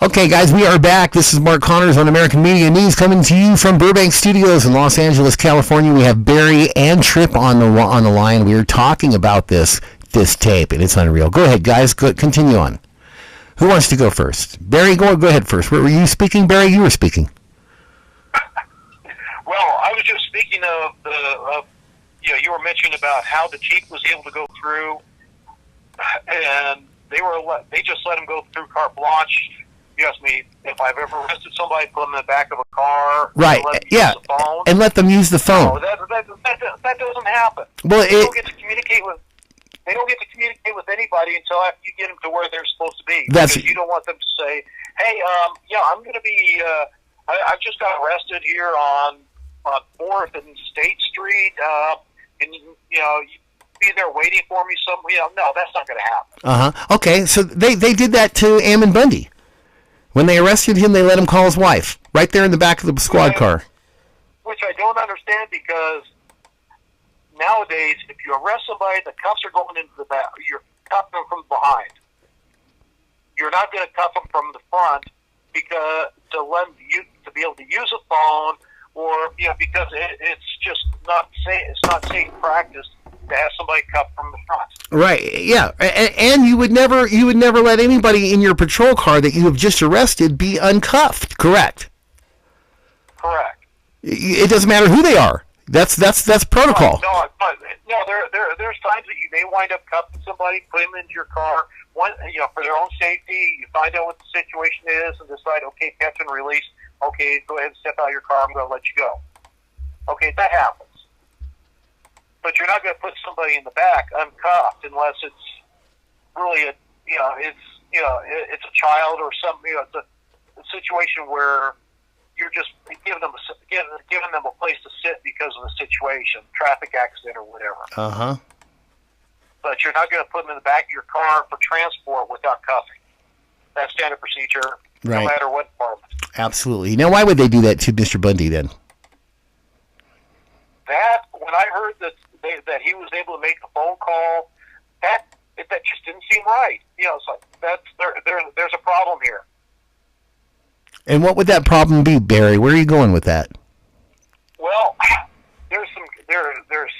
Okay, guys, we are back. This is Mark Connors on American Media News, coming to you from Burbank Studios in Los Angeles, California. We have Barry and Trip on the line. We are talking about this tape, and it's unreal. Go ahead, guys. Continue on. Who wants to go first? Barry, go ahead first. Were you speaking, Barry? You were speaking. Well, I was just speaking of you were mentioning about how the Jeep was able to go through, and they just let him go through carte blanche. You asked me if I've ever arrested somebody, put them in the back of a car, right? Yeah, and let them use the phone. No, that doesn't happen. Well, they don't get to communicate with anybody until after you get them to where they're supposed to be. Because you don't want them to say, "Hey, I'm going to be. I've just got arrested here on 4th and State Street. And you be there waiting for me." No, that's not going to happen. Okay, so they did that to Ammon Bundy. When they arrested him, they let him call his wife right there in the back of the squad car. Which I don't understand, because nowadays, if you arrest somebody, the cuffs are going into the back. You're cuffing them from behind. You're not going to cuff them from the front because to be able to use a phone, or because it's just not safe. It's not safe practice to have somebody cuffed from the front. Right. Yeah. And you would never let anybody in your patrol car that you have just arrested be uncuffed. Correct. Correct. It doesn't matter who they are. That's protocol. No. There's times that you may wind up cuffing somebody, put them into your car. For their own safety. You find out what the situation is and decide, okay, catch and release. Okay, go ahead and step out of your car. I'm going to let you go. Okay, that happens. But you're not going to put somebody in the back uncuffed unless it's really it's a child or something. It's a situation where you're just giving them a place to sit because of the situation, traffic accident or whatever. But you're not going to put them in the back of your car for transport without cuffing. That's standard procedure, no matter what department. Absolutely. Now, why would they do that to Mr. Bundy then? When I heard that he was able to make a phone call, that just didn't seem right. It's like there's a problem here. And what would that problem be, Barry? Where are you going with that? Well, there's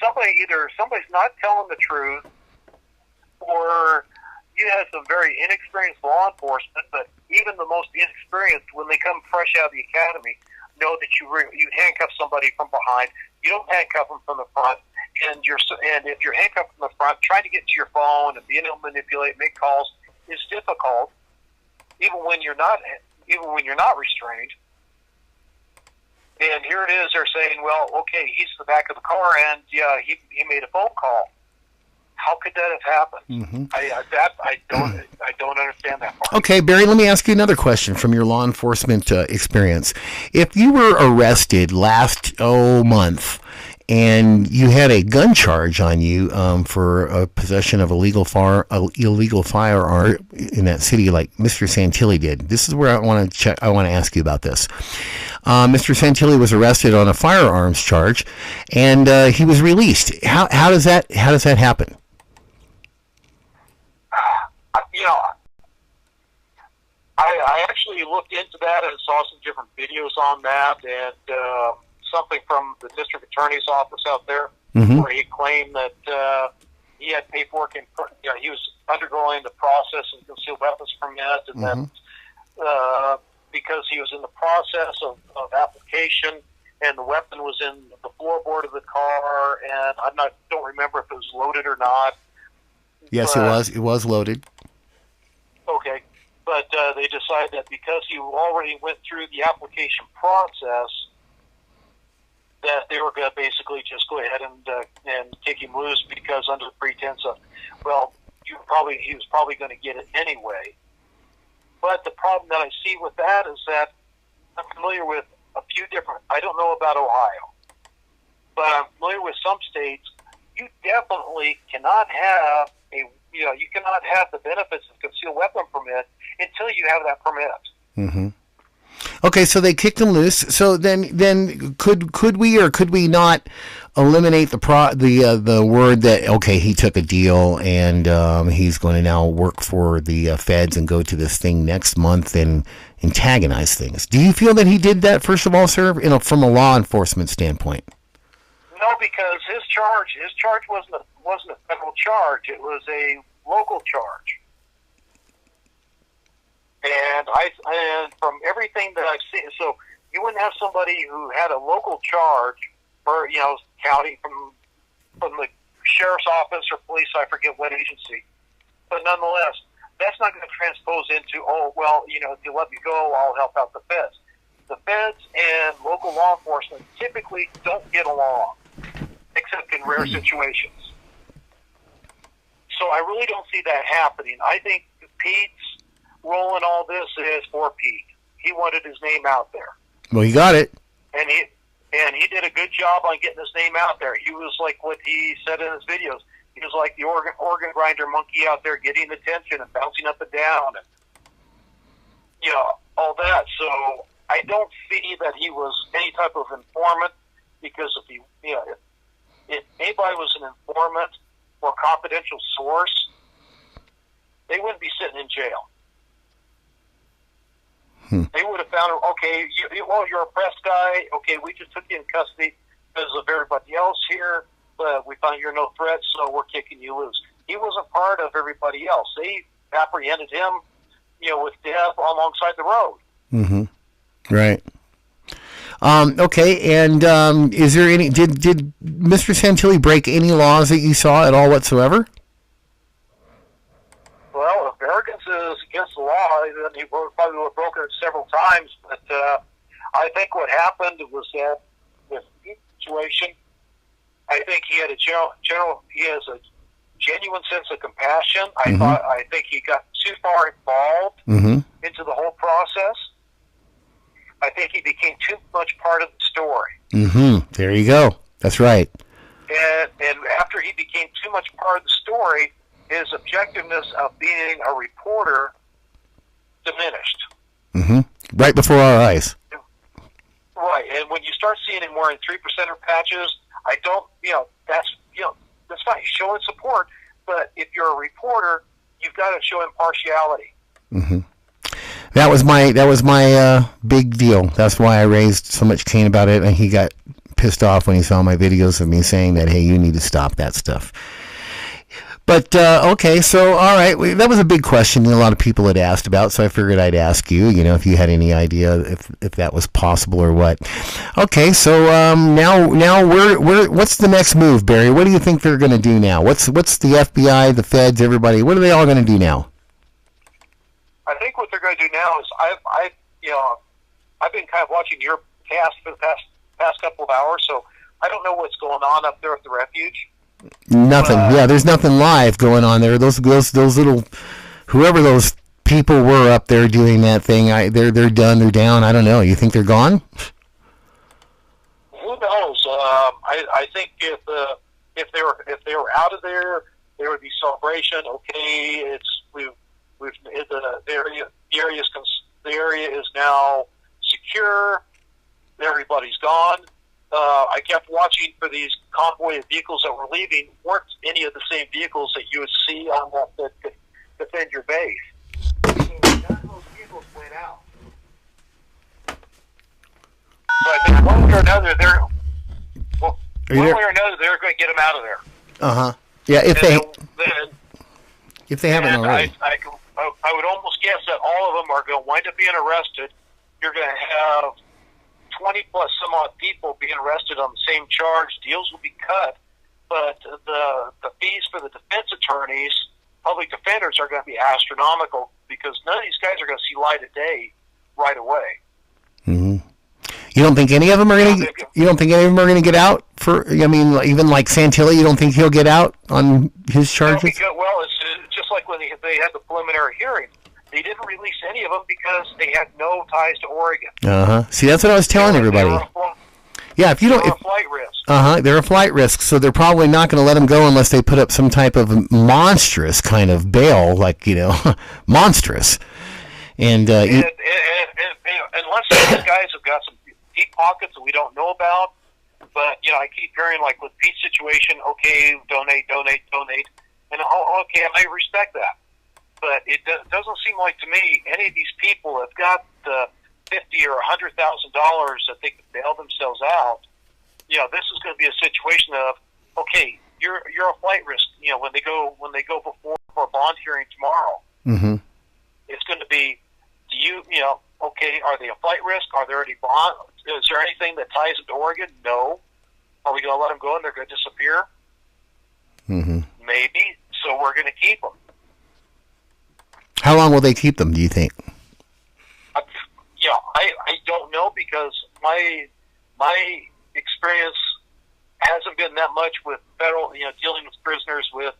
somebody, either somebody's not telling the truth, or you have some very inexperienced law enforcement. But even the most inexperienced, when they come fresh out of the academy, know that you handcuff somebody from behind. You don't handcuff them from the front. And if you're handcuffed from the front, trying to get to your phone and being able to manipulate, make calls is difficult, even when you're not restrained. And here it is, they're saying, well, okay, he's in the back of the car, and he made a phone call. How could that have happened? I don't understand that part. Okay, Barry, let me ask you another question from your law enforcement experience. If you were arrested last month and you had a gun charge on you for possession of illegal firearm in that city, like Mr. Santilli did, this is where I want to check. I want to ask you about this. Mr. Santilli was arrested on a firearms charge, and he was released. How does that happen? I actually looked into that and saw some different videos on that, and something from the district attorney's office out there, where he claimed that he had paperwork and he was undergoing the process of concealed weapons permit, and then because he was in the process of application, and the weapon was in the floorboard of the car, and don't remember if it was loaded or not. Yes, it was. It was loaded. Okay, but they decided that because he already went through the application process, that they were going to basically just go ahead and kick him loose, because under the pretense of, well, he was probably going to get it anyway. But the problem that I see with that is that I'm familiar with a few different. I don't know about Ohio, but I'm familiar with some states. You definitely cannot have you cannot have the benefits of concealed weapon permit until you have that permit. Okay, so they kicked him loose. So then could we or could we not eliminate the word that okay, he took a deal and he's going to now work for the feds and go to this thing next month and antagonize things? Do you feel that he did that, first of all, sir, from a law enforcement standpoint? No, because his charge wasn't a federal charge. It was a local charge. And from everything that I've seen, so you wouldn't have somebody who had a local charge for, county from the sheriff's office or police, I forget what agency. But nonetheless, that's not going to transpose into, if you let me go, I'll help out the feds. The feds and local law enforcement typically don't get along, except in rare situations. So I really don't see that happening. I think Pete's role in all this is for Pete. He wanted his name out there. Well, he got it. And he did a good job on getting his name out there. He was like what he said in his videos. He was like the organ grinder monkey out there getting attention and bouncing up and down and, all that. So I don't see that he was any type of informant, because if anybody was an informant or confidential source, they wouldn't be sitting in jail. They would have found, okay, you're a press guy. Okay, we just took you in custody because of everybody else here, but we found you're no threat, so we're kicking you loose. He wasn't part of everybody else. They apprehended him, with Deb alongside the road. Mm-hmm. Right. Okay, and is there any? Did Mr. Santilli break any laws that you saw at all whatsoever? Well, if arrogance is against the law, then he probably would have broken it several times. But I think what happened was that with the situation, I think he had he has a genuine sense of compassion. I think he got too far involved into the whole process. I think he became too much part of the story. There you go. That's right. And after he became too much part of the story, his objectiveness of being a reporter diminished. Right before our eyes. Right, and when you start seeing him wearing 3%er patches, I don't, that's fine. He's showing support, but if you're a reporter, you've got to show impartiality. That was my big deal. That's why I raised so much Cain about it, and he got pissed off when he saw my videos of me saying that, hey, you need to stop that stuff. But, okay, so, all right, that was a big question that a lot of people had asked about, so I figured I'd ask you, if you had any idea if that was possible or what. Okay, so now what's the next move, Barry? What do you think they're going to do now? What's the FBI, the feds, everybody, what are they all going to do now? I think what they're going to do now is I've been kind of watching your cast for the past couple of hours, so I don't know what's going on up there at the refuge. Nothing. Yeah, there's nothing live going on there. Those little, whoever those people were up there doing that thing, they're done. They're down. I don't know. You think they're gone? Who knows? I think if they were out of there would be celebration. Okay, the area is now secure. Everybody's gone. I kept watching for these convoy of vehicles that were leaving. Weren't any of the same vehicles that you would see on that could defend your base. None of those vehicles went out. So I think one way or another, they're going to get them out of there. Yeah, if they haven't already. I would almost guess that all of them are going to wind up being arrested. You're going to have 20 plus some odd people being arrested on the same charge. Deals will be cut, but the fees for the defense attorneys, public defenders, are going to be astronomical because none of these guys are going to see light of day right away. You don't think any of them are going to? You don't think any of them are going to get out? Even like Santilli, you don't think he'll get out on his charges? Well, it's just like when they had the preliminary hearing. They didn't release any of them because they had no ties to Oregon. See, that's what I was telling everybody. Yeah, if you don't, they're a flight risk. They're a flight risk, so they're probably not going to let them go unless they put up some type of monstrous kind of bail, like monstrous. And unless these guys have got some deep pockets that we don't know about. But, I keep hearing, like, with Pete's situation, okay, donate. And, okay, I respect that. But it doesn't seem like to me any of these people have got the $50,000 or $100,000 that they could bail themselves out. This is going to be a situation of, okay, you're a flight risk. When they go before for a bond hearing tomorrow, mm-hmm. it's going to be, okay, are they a flight risk? Are there any bond? Is there anything that ties them to Oregon? No. Are we going to let them go and they're going to disappear? Mm-hmm. Maybe. So we're going to keep them. How long will they keep them, do you think? I don't know, because my experience hasn't been that much with federal, dealing with prisoners with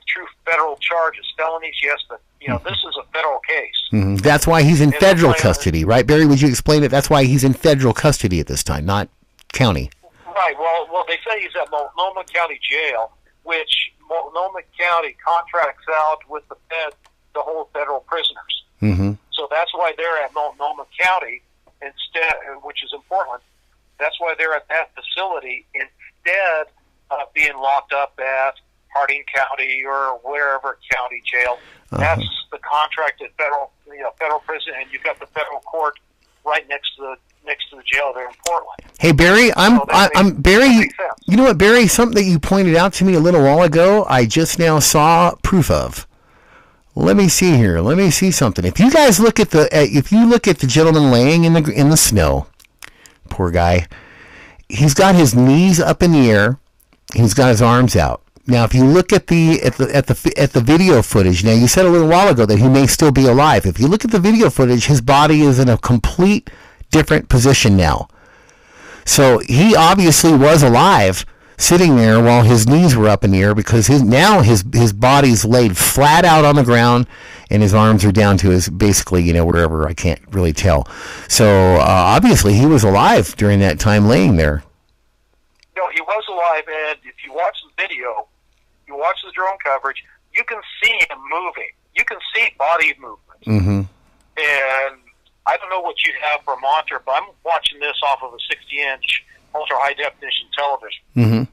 true federal charges, felonies, yes, but, this is a federal case. Mm-hmm. That's why he's in federal custody, right, Barry? Would you explain it? That's why he's in federal custody at this time, not county. Right. Well, they say he's at Multnomah County Jail, which Multnomah County contracts out with the Fed to hold federal prisoners. Mm-hmm. So that's why they're at Multnomah County instead, which is in Portland. That's why they're at that facility instead of being locked up at Harding County or wherever county jail. Uh-huh. That's the contracted federal prison, and you've got the federal court right next to the jail there in Portland. Hey Barry, I'm Barry. You know what, Barry? Something that you pointed out to me a little while ago, I just now saw proof of. Let me see here. Let me see something. If you guys look at the gentleman laying in the snow, poor guy, he's got his knees up in the air. He's got his arms out. Now, if you look at the video footage, now you said a little while ago that he may still be alive. If you look at the video footage, his body is in a complete different position now. So he obviously was alive, sitting there while his knees were up in the air, because his body's laid flat out on the ground and his arms are down to his, basically, wherever, I can't really tell. So obviously he was alive during that time laying there. No, he was alive, and if you watch the video, you watch the drone coverage, you can see him moving. You can see body movement. Mm-hmm. And I don't know what you have for a monitor, but I'm watching this off of a 60-inch ultra-high-definition television. Mm-hmm.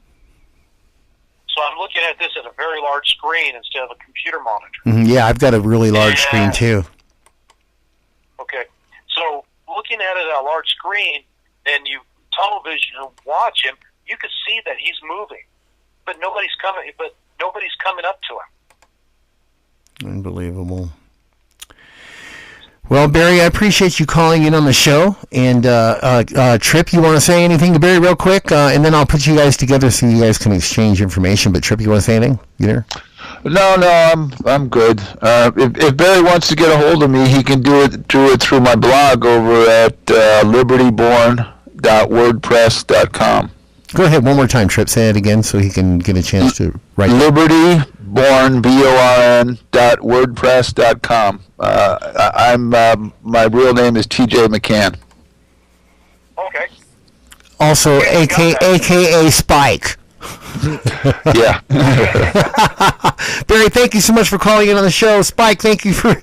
So I'm looking at this at a very large screen instead of a computer monitor. Mm-hmm. Yeah, I've got a really large screen, too. Okay. So looking at it at a large screen, and you television and watch him, you can see that he's moving, but nobody's coming up to him. Unbelievable. Well, Barry, I appreciate you calling in on the show. And Trip, you want to say anything to Barry real quick? And then I'll put you guys together so you guys can exchange information. But Trip, you want to say anything? You there? No, I'm good. If Barry wants to get a hold of me, he can do it through my blog over at libertyborn.wordpress.com. Go ahead one more time, Trip. Say it again so he can get a chance to write. LibertyBorn, BORN.wordpress.com. My real name is TJ McCann. Okay. Also, AKA Spike. Yeah. Barry, thank you so much for calling in on the show. Spike, thank you for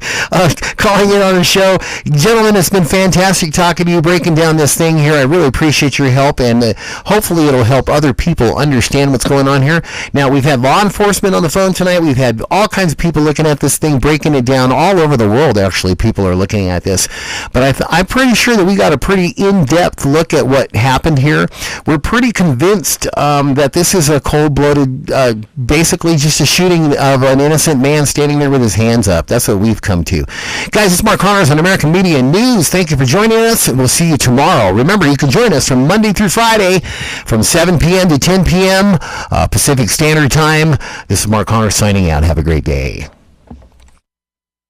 calling in on the show. Gentlemen, it's been fantastic talking to you, breaking down this thing here. I really appreciate your help, and hopefully it'll help other people understand what's going on here. Now, we've had law enforcement on the phone tonight. We've had all kinds of people looking at this thing, breaking it down all over the world, actually. People are looking at this. But I'm pretty sure that we got a pretty in-depth look at what happened here. We're pretty convinced that this is a cold-blooded, basically just a shooting of an innocent man standing there with his hands up. That's what we've come to. Guys, it's Mark Connors on American Media News. Thank you for joining us, and we'll see you tomorrow. Remember, you can join us from Monday through Friday from 7 p.m. to 10 p.m. Pacific Standard Time. This is Mark Connors signing out. Have a great day.